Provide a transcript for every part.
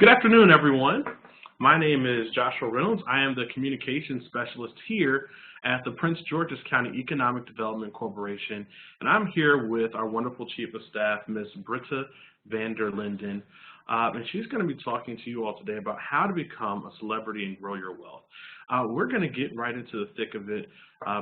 Good afternoon, everyone. My name is Joshua Reynolds. I am the Communications Specialist here at the Prince George's County Economic Development Corporation, and I'm here with our wonderful Chief of Staff, Ms. Britta Vander Linden, and she's going to be talking to you all today about how to become a celebrity and grow your wealth. We're going to get right into the thick of it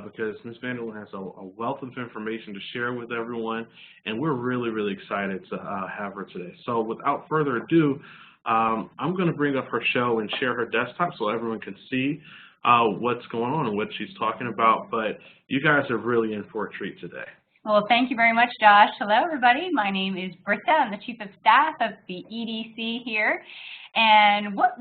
because Ms. Vander Linden has a wealth of information to share with everyone, and we're really excited to have her today. So without further ado, I'm going to bring up her show and share her desktop so everyone can see what's going on and what she's talking about, but you guys are really in for a treat today. Well, thank you very much, Josh. Hello, everybody. My name is Britta. I'm the Chief of Staff of the EDC here. And what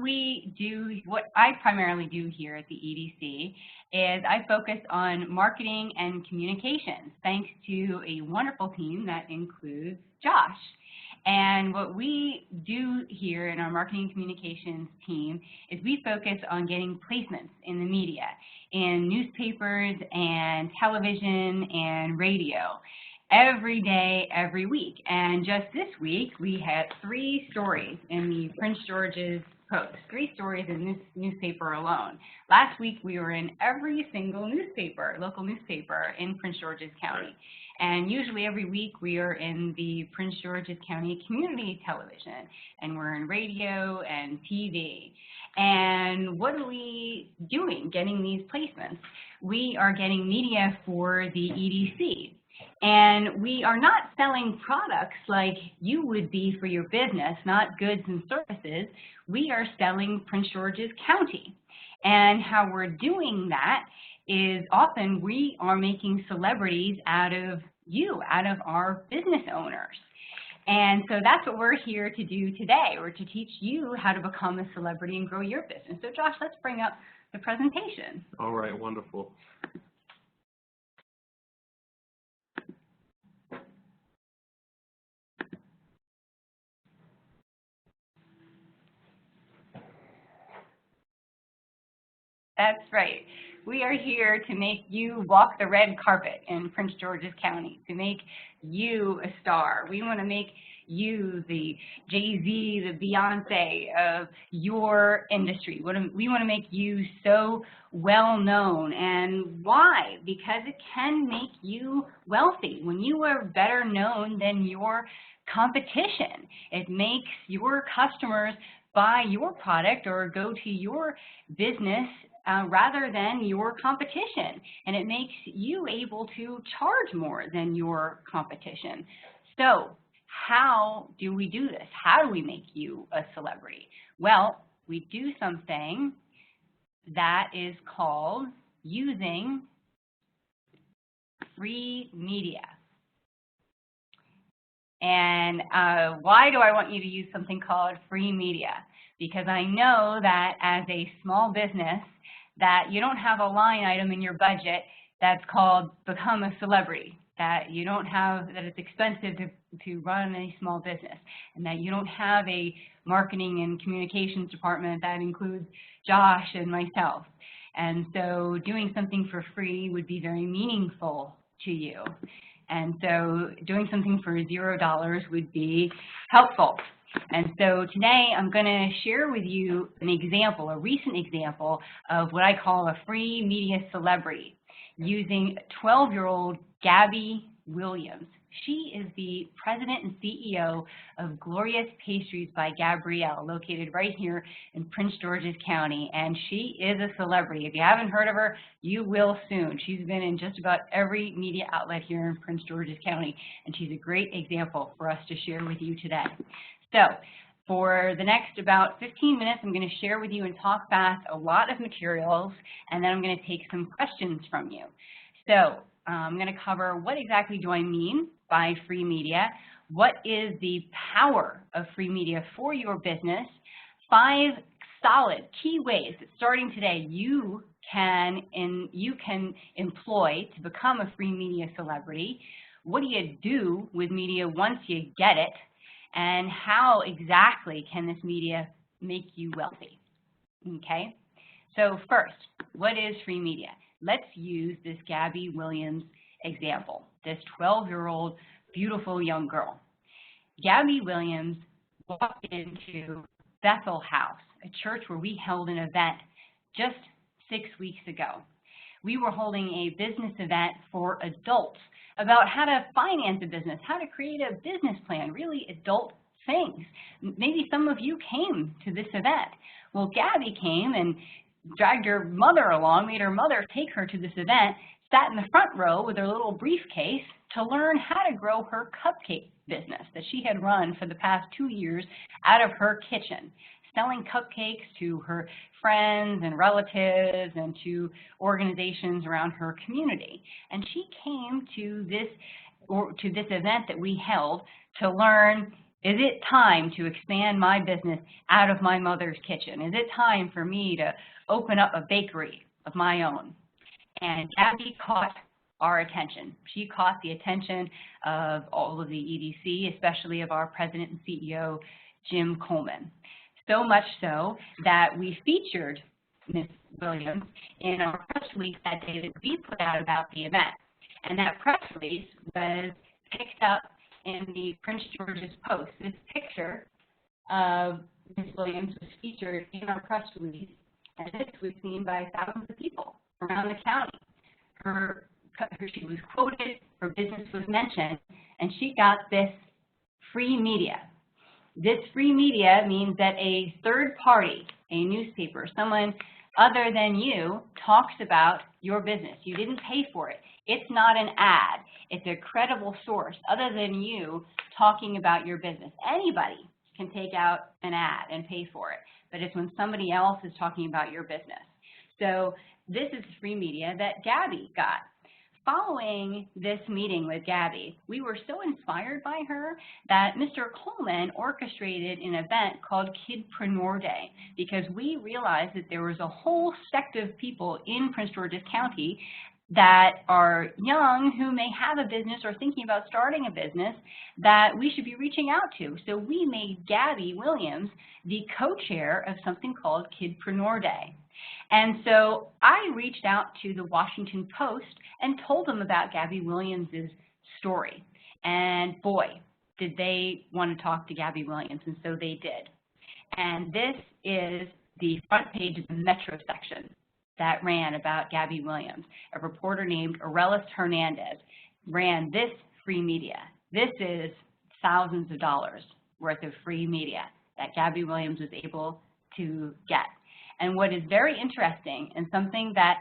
I primarily do here at the EDC is I focus on marketing and communications, thanks to a wonderful team that includes Josh. And what we do here in our marketing communications team is we focus on getting placements in the media, in newspapers and television and radio, every day, every week. And just this week, we had 3 stories in the Prince George's Post, 3 stories in this newspaper alone. Last week, we were in every single newspaper, local newspaper in Prince George's County. And usually every week we are in the Prince George's County community television, and we're in radio and TV. And what are we doing getting these placements? We are getting media for the EDC. And we are not selling products like you would be for your business, not goods and services. We are selling Prince George's County. And how we're doing that is often we are making celebrities out of our business owners. And so that's what we're here to do today. We're to teach you how to become a celebrity and grow your business. So Josh, let's bring up the presentation. All right, wonderful. That's right. We are here to make you walk the red carpet in Prince George's County, to make you a star. We want to make you the Jay-Z, the Beyonce of your industry. We want to make you so well known. And why? Because it can make you wealthy. When you are better known than your competition, it makes your customers buy your product or go to your business rather than your competition, and it makes you able to charge more than your competition. So how do we do this? How do we make you a celebrity? Well, we do something that is called using free media. And why do I want you to use something called free media? Because I know that as a small business, that you don't have a line item in your budget that's called become a celebrity, that it's expensive to run a small business, and that you don't have a marketing and communications department that includes Josh and myself. And so doing something for free would be very meaningful to you. And so doing something for $0 would be helpful. And so today I'm going to share with you an example, a recent example of what I call a free media celebrity using 12-year-old Gabby Williams. She is the president and CEO of Glorious Pastries by Gabrielle, located right here in Prince George's County, and she is a celebrity. If you haven't heard of her, you will soon. She's been in just about every media outlet here in Prince George's County, and she's a great example for us to share with you today. So for the next about 15 minutes, I'm going to share with you and talk fast a lot of materials, and then I'm going to take some questions from you. So I'm going to cover what exactly do I mean by free media, what is the power of free media for your business, 5 solid key ways that starting today you can employ to become a free media celebrity, what do you do with media once you get it, and how exactly can this media make you wealthy, okay? So first, what is free media? Let's use this Gabby Williams example, this 12-year-old beautiful young girl. Gabby Williams walked into Bethel House, a church where we held an event just 6 weeks ago. We were holding a business event for adults about how to finance a business, how to create a business plan, really adult things. Maybe some of you came to this event. Well, Gabby came and dragged her mother along, made her mother take her to this event, sat in the front row with her little briefcase to learn how to grow her cupcake business that she had run for the past 2 years out of her kitchen, selling cupcakes to her friends and relatives and to organizations around her community. And she came to this event that we held to learn, is it time to expand my business out of my mother's kitchen? Is it time for me to open up a bakery of my own? And Gabby caught our attention. She caught the attention of all of the EDC, especially of our president and CEO, Jim Coleman. So much so that we featured Ms. Williams in our press release that day that we put out about the event. And that press release was picked up in the Prince George's Post. This picture of Ms. Williams was featured in our press release, and this was seen by thousands of people around the county. She was quoted, her business was mentioned, and she got this free media. This free media means that a third party, a newspaper, someone other than you, talks about your business. You didn't pay for it. It's not an ad. It's a credible source other than you talking about your business. Anybody can take out an ad and pay for it, but it's when somebody else is talking about your business. So this is free media that Gabby got. Following this meeting with Gabby, we were so inspired by her that Mr. Coleman orchestrated an event called Kidpreneur Day, because we realized that there was a whole sect of people in Prince George's County that are young who may have a business or thinking about starting a business that we should be reaching out to. So we made Gabby Williams the co-chair of something called Kidpreneur Day. And so I reached out to the Washington Post and told them about Gabby Williams' story. And boy, did they want to talk to Gabby Williams, and so they did. And this is the front page of the Metro section that ran about Gabby Williams. A reporter named Aurelis Hernandez ran this free media. This is thousands of dollars worth of free media that Gabby Williams was able to get. And what is very interesting, and something that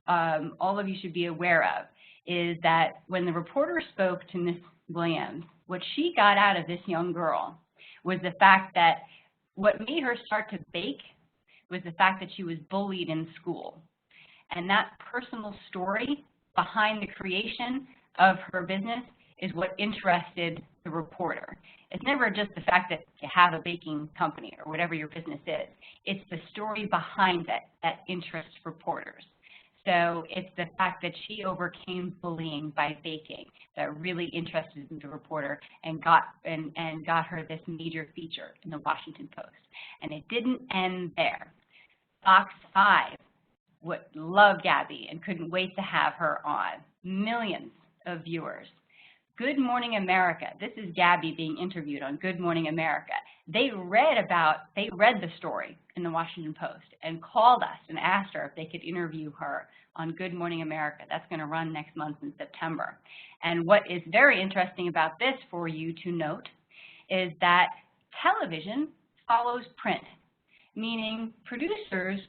all of you should be aware of, is that when the reporter spoke to Ms. Williams, what she got out of this young girl was the fact that what made her start to bake was the fact that she was bullied in school. And that personal story behind the creation of her business is what interested the reporter. It's never just the fact that you have a baking company or whatever your business is. It's the story behind it that interests reporters. So it's the fact that she overcame bullying by baking that really interested the reporter and got her this major feature in the Washington Post. And it didn't end there. Fox 5 loved Gabby and couldn't wait to have her on. Millions of viewers. Good Morning America. This is Gabby being interviewed on Good Morning America. They read the story in the Washington Post and called us and asked her if they could interview her on Good Morning America. That's going to run next month in September. And what is very interesting about this for you to note is that television follows print, meaning producers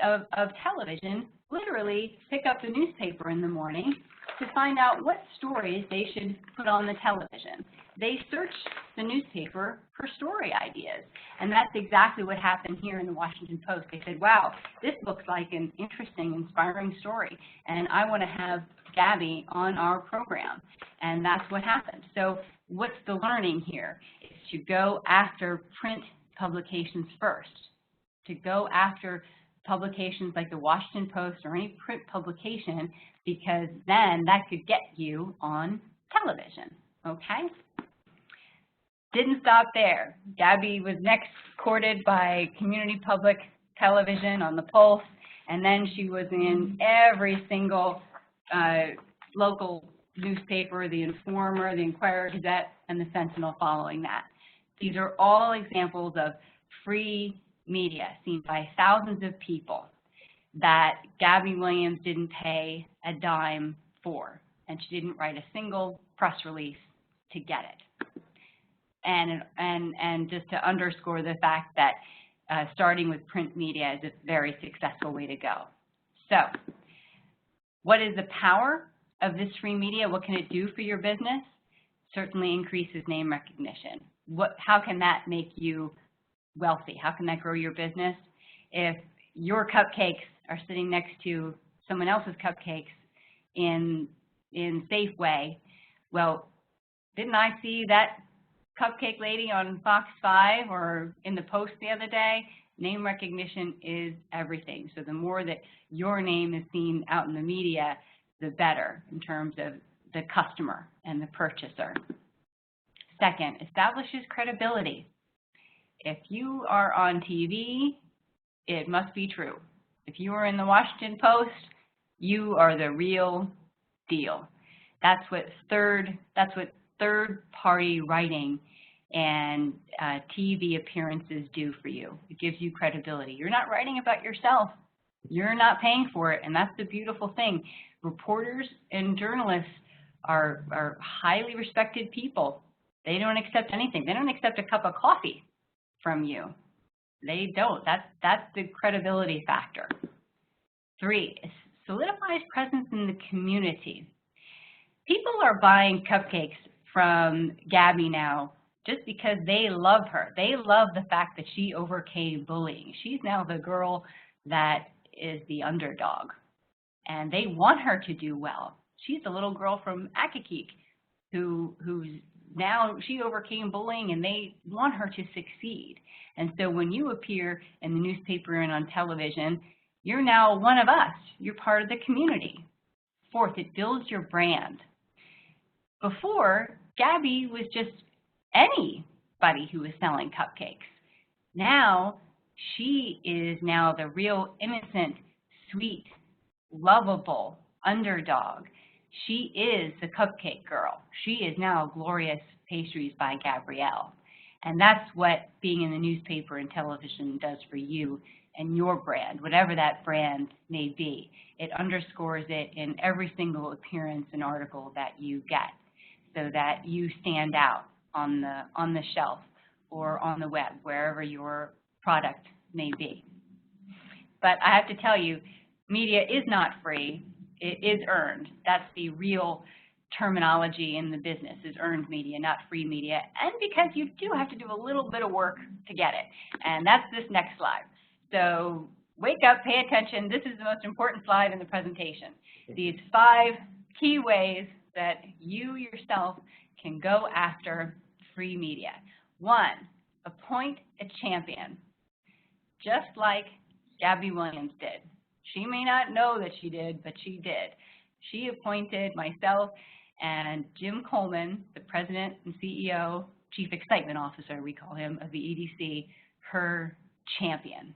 of television literally pick up the newspaper in the morning to find out what stories they should put on the television. They search the newspaper for story ideas, and that's exactly what happened here in the Washington Post. They said, wow, this looks like an interesting, inspiring story, and I want to have Gabby on our program, and that's what happened. So what's the learning here? Is to go after print publications first, to go after publications like the Washington Post or any print publication, because then that could get you on television, okay? Didn't stop there. Gabby was next courted by Community Public Television on the Pulse, and then she was in every single local newspaper, the Informer, the Inquirer Gazette, and the Sentinel following that. These are all examples of free media seen by thousands of people that Gabby Williams didn't pay a dime for, and she didn't write a single press release to get it. And just to underscore the fact that starting with print media is a very successful way to go. So, what is the power of this free media? What can it do for your business? Certainly increases name recognition. How can that make you wealthy? How can that grow your business? If your cupcakes are sitting next to someone else's cupcakes in Safeway, well, didn't I see that cupcake lady on Fox 5 or in the Post the other day? Name recognition is everything. So the more that your name is seen out in the media, the better in terms of the customer and the purchaser. Second, establishes credibility. If you are on TV, it must be true. If you are in the Washington Post, you are the real deal. That's what third-party writing and TV appearances do for you. It gives you credibility. You're not writing about yourself. You're not paying for it, and that's the beautiful thing. Reporters and journalists are highly respected people. They don't accept anything. They don't accept a cup of coffee from you. They don't. That's the credibility factor. 3, solidifies presence in the community. People are buying cupcakes from Gabby now just because they love her. They love the fact that she overcame bullying. She's now the girl that is the underdog, and they want her to do well. She's the little girl from Accokeek who's now, she overcame bullying, and they want her to succeed. And so when you appear in the newspaper and on television, you're now one of us. You're part of the community. 4th, it builds your brand. Before, Gabby was just anybody who was selling cupcakes. Now, she is now the real innocent, sweet, lovable underdog. She is the cupcake girl. She is now Glorious Pastries by Gabrielle. And that's what being in the newspaper and television does for you and your brand, whatever that brand may be. It underscores it in every single appearance and article that you get, so that you stand out on the shelf or on the web, wherever your product may be. But I have to tell you, media is not free. It is earned. That's the real terminology in the business, is earned media, not free media. And because you do have to do a little bit of work to get it. And that's this next slide. So wake up, pay attention. This is the most important slide in the presentation. These 5 key ways that you yourself can go after free media. 1, appoint a champion, just like Gabby Williams did. She may not know that she did, but she did. She appointed myself and Jim Coleman, the president and CEO, chief excitement officer, we call him, of the EDC, her champion.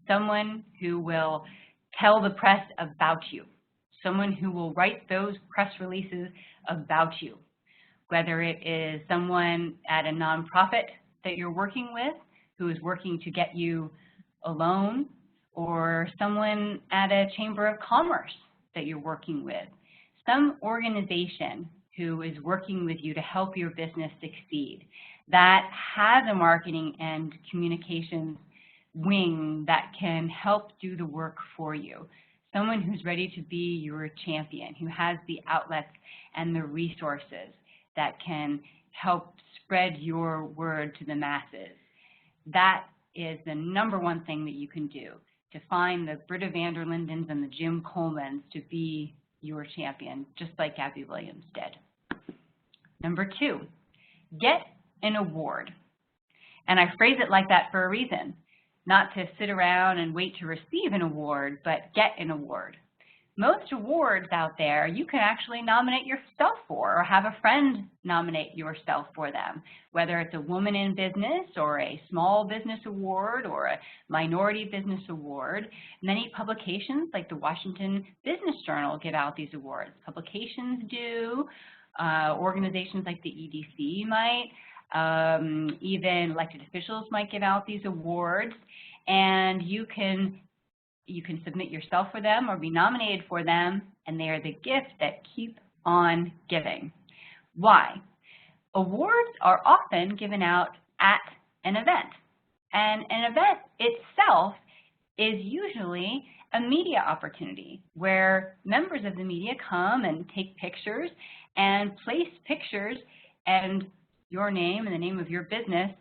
Someone who will tell the press about you. Someone who will write those press releases about you. Whether it is someone at a nonprofit that you're working with who is working to get you a loan, or someone at a chamber of commerce that you're working with. Some organization who is working with you to help your business succeed, that has a marketing and communications wing that can help do the work for you. Someone who's ready to be your champion, who has the outlets and the resources that can help spread your word to the masses. That is the #1 thing that you can do, to find the Britta, Vander, Lindens and the Jim Colemans to be your champion, just like Gabby Williams did. #2, get an award. And I phrase it like that for a reason, not to sit around and wait to receive an award, but get an award. Most awards out there, you can actually nominate yourself for, or have a friend nominate yourself for them, whether it's a Woman in Business or a Small Business Award or a Minority Business Award. Many publications like the Washington Business Journal give out these awards. Publications do, organizations like the EDC might. Even elected officials might give out these awards, and you can submit yourself for them or be nominated for them, and they are the gift that keep on giving. Why? Awards are often given out at an event, and an event itself is usually a media opportunity where members of the media come and take pictures and place pictures and your name and the name of your business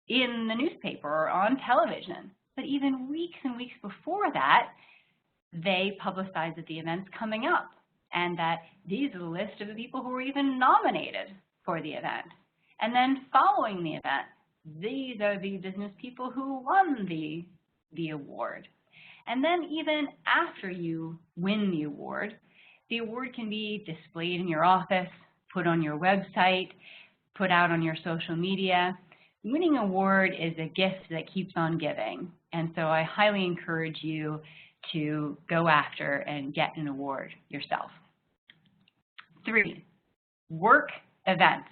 in the newspaper or on television. But even weeks and weeks before that, they publicize that the event's coming up and that these are the list of the people who were even nominated for the event. And then following the event, these are the business people who won the award. And then even after you win the award can be displayed in your office, put on your website, put out on your social media. Winning an award is a gift that keeps on giving. And so I highly encourage you to go after and get an award yourself. 3, work events.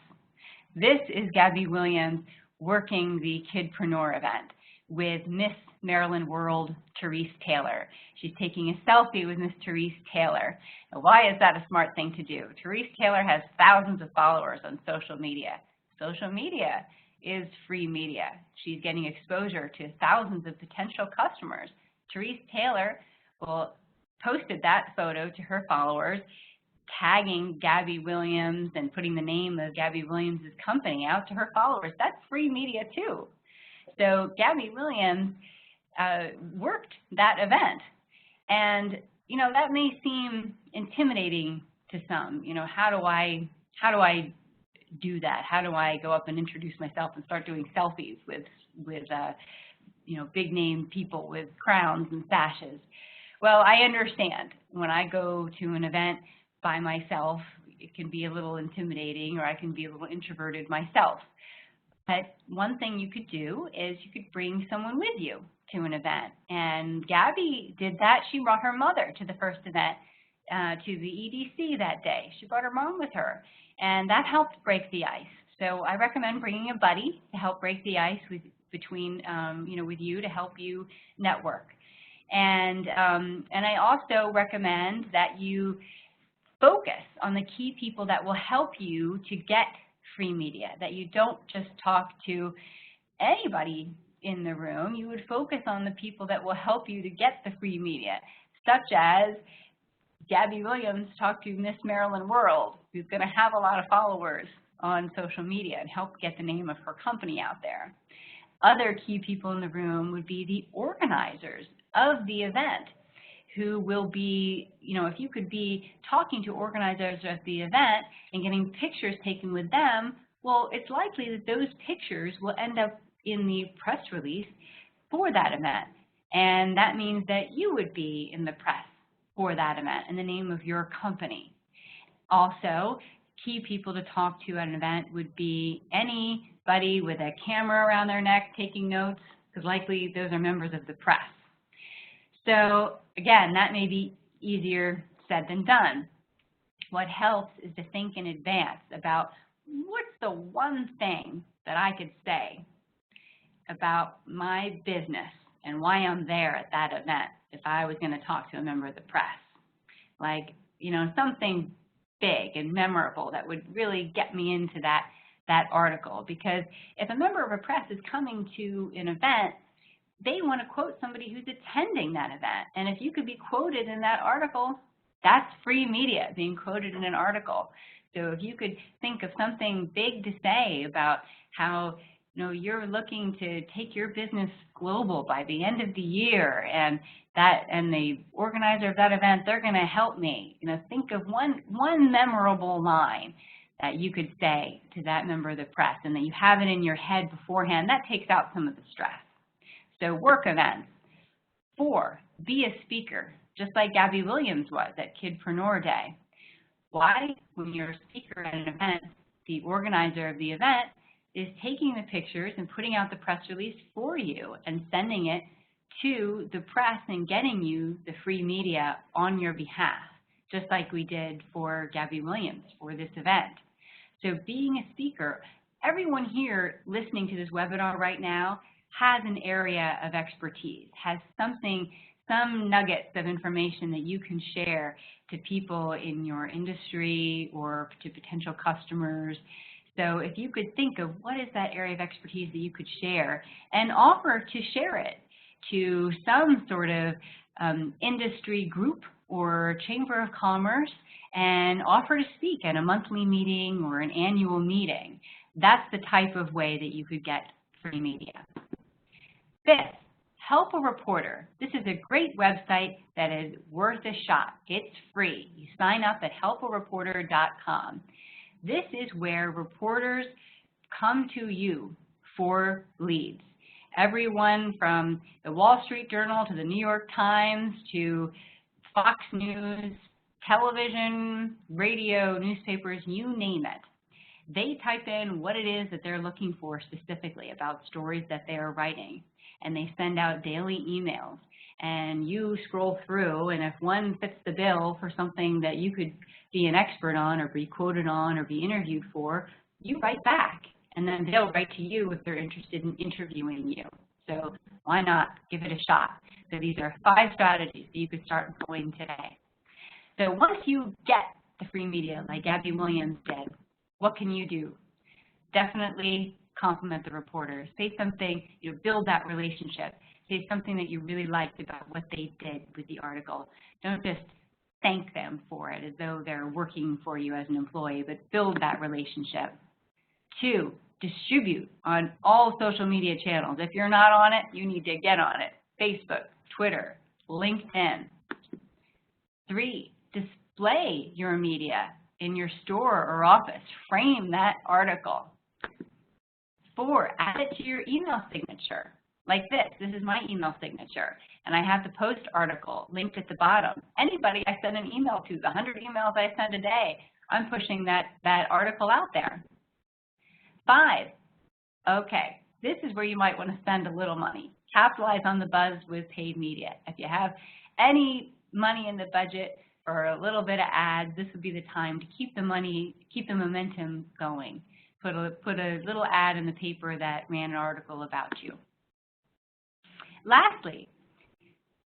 This is Gabby Williams working the Kidpreneur event with Miss Maryland World, Therese Taylor. She's taking a selfie with Miss Therese Taylor. Now, why is that a smart thing to do? Therese Taylor has thousands of followers on social media. Social media is free media. She's getting exposure to thousands of potential customers. Therese Taylor posted that photo to her followers, tagging Gabby Williams and putting the name of Gabby Williams' company out to her followers. That's free media too. So Gabby Williams worked that event. And, you know, that may seem intimidating to some. You know, how do I do that? How do I go up and introduce myself and start doing selfies with you know, big name people with crowns and sashes? Well, I understand. When I go to an event by myself, it can be a little intimidating, or I can be a little introverted myself. But one thing you could do is you could bring someone with you to an event. And Gabby did that. She brought her mother to the first event, to the EDC that day. She brought her mom with her, and that helped break the ice. So I recommend bringing a buddy to help break the ice between you know, with you, to help you network. And I also recommend that you focus on the key people that will help you to get free media, that you don't just talk to anybody in the room. You would focus on the people that will help you to get the free media, such as Gabby Williams talked to Miss Maryland World, who's going to have a lot of followers on social media and help get the name of her company out there. Other key people in the room would be the organizers of the event, who will be, you know, if you could be talking to organizers of the event and getting pictures taken with them, well, it's likely that those pictures will end up in the press release for that event. And that means that you would be in the press for that event in the name of your company. Also, key people to talk to at an event would be anybody with a camera around their neck taking notes, because likely those are members of the press. So again, that may be easier said than done. What helps is to think in advance about what's the one thing that I could say about my business and why I'm there at that event if I was going to talk to a member of the press. Like, you know, something big and memorable that would really get me into that article. Because if a member of a press is coming to an event, they want to quote somebody who's attending that event. And if you could be quoted in that article, that's free media, being quoted in an article. So if you could think of something big to say about how, you know, you're looking to take your business global by the end of the year, and the organizer of that event, they're going to help me. You know, think of one memorable line that you could say to that member of the press, and that you have it in your head beforehand. That takes out some of the stress. So work events. 4, be a speaker, just like Gabby Williams was at Kidpreneur Day. Why? When you're a speaker at an event, the organizer of the event is taking the pictures and putting out the press release for you and sending it to the press and getting you the free media on your behalf, just like we did for Gabby Williams for this event. So being a speaker, everyone here listening to this webinar right now has an area of expertise, has some nuggets of information that you can share to people in your industry or to potential customers. So if you could think of what is that area of expertise that you could share and offer to share it to some sort of industry group or chamber of commerce and offer to speak at a monthly meeting or an annual meeting. That's the type of way that you could get free media. Fifth, help a reporter. This is a great website that is worth a shot. It's free. You sign up at helpareporter.com. This is where reporters come to you for leads. Everyone from the Wall Street Journal to the New York Times to Fox News, television, radio, newspapers, you name it. They type in what it is that they're looking for specifically about stories that they are writing, and they send out daily emails. And you scroll through, and if one fits the bill for something that you could be an expert on or be quoted on or be interviewed for, you write back. And then they'll write to you if they're interested in interviewing you. So why not give it a shot? So these are 5 strategies that you could start employing today. So once you get the free media, like Gabby Williams did, what can you do? Definitely compliment the reporter. Say something, build that relationship. Say something that you really liked about what they did with the article. Don't just thank them for it as though they're working for you as an employee, but build that relationship. 2, distribute on all social media channels. If you're not on it, you need to get on it. Facebook, Twitter, LinkedIn. 3, display your media in your store or office. Frame that article. 4, add it to your email signature. Like this. This is my email signature. And I have the post article linked at the bottom. Anybody I send an email to, the 100 emails I send a day, I'm pushing that article out there. 5, okay, this is where you might want to spend a little money. Capitalize on the buzz with paid media. If you have any money in the budget for a little bit of ads, this would be the time to keep the momentum going. Put a little ad in the paper that ran an article about you. Lastly,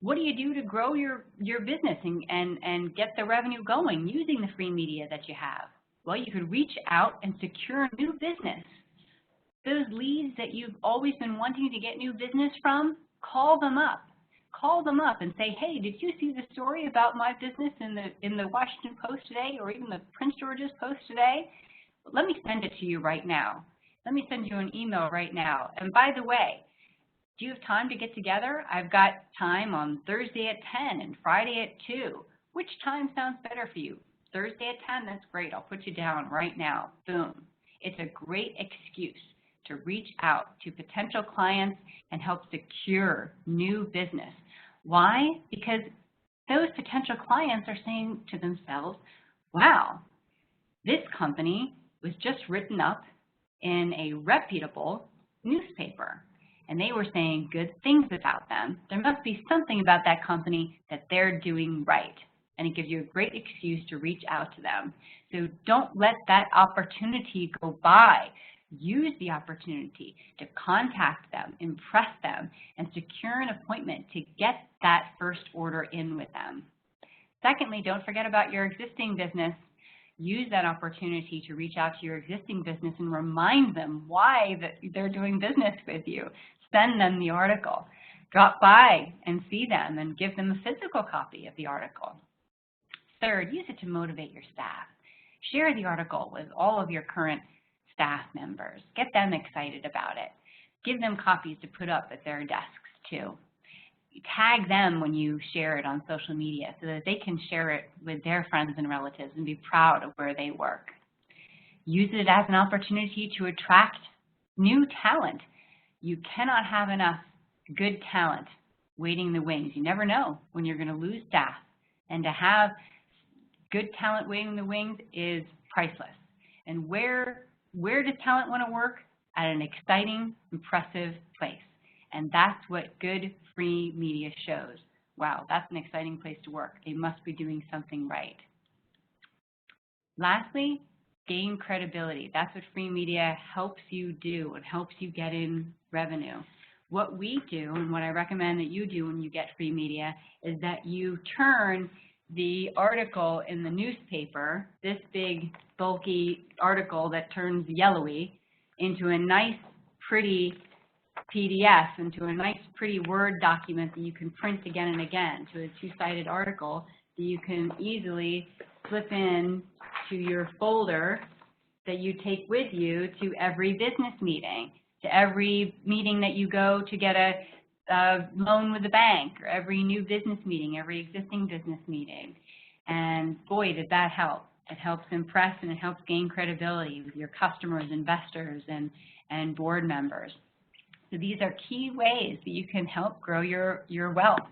what do you do to grow your business and get the revenue going using the free media that you have? Well, you could reach out and secure new business. Those leads that you've always been wanting to get new business from, call them up. Call them up and say, hey, did you see the story about my business in the Washington Post today or even the Prince George's Post today? Let me send it to you right now. Let me send you an email right now. And by the way, do you have time to get together? I've got time on Thursday at 10 and Friday at 2. Which time sounds better for you? Thursday at 10, that's great. I'll put you down right now. Boom. It's a great excuse to reach out to potential clients and help secure new business. Why? Because those potential clients are saying to themselves, wow, this company was just written up in a reputable newspaper, and they were saying good things about them. There must be something about that company that they're doing right. And it gives you a great excuse to reach out to them. So don't let that opportunity go by. Use the opportunity to contact them, impress them, and secure an appointment to get that first order in with them. Secondly, don't forget about your existing business. Use that opportunity to reach out to your existing business and remind them why they're doing business with you. Send them the article. Drop by and see them and give them a physical copy of the article. Third, use it to motivate your staff. Share the article with all of your current staff members. Get them excited about it. Give them copies to put up at their desks too. Tag them when you share it on social media so that they can share it with their friends and relatives and be proud of where they work. Use it as an opportunity to attract new talent. You cannot have enough good talent waiting in the wings. You never know when you're going to lose staff. And to have good talent waiting in the wings is priceless. And where does talent want to work? At an exciting, impressive place. And that's what good free media shows. Wow, that's an exciting place to work. They must be doing something right. Lastly, gain credibility. That's what free media helps you do and helps you get in revenue. What we do and what I recommend that you do when you get free media is that you turn the article in the newspaper, this big bulky article that turns yellowy, into a nice pretty PDF, into a nice pretty Word document that you can print again and again, to a two-sided article that you can easily slip in to your folder that you take with you to every business meeting, to every meeting that you go to get a loan with the bank, or every new business meeting, every existing business meeting. And boy, did that help. It helps impress and it helps gain credibility with your customers, investors, and board members. So these are key ways that you can help grow your wealth.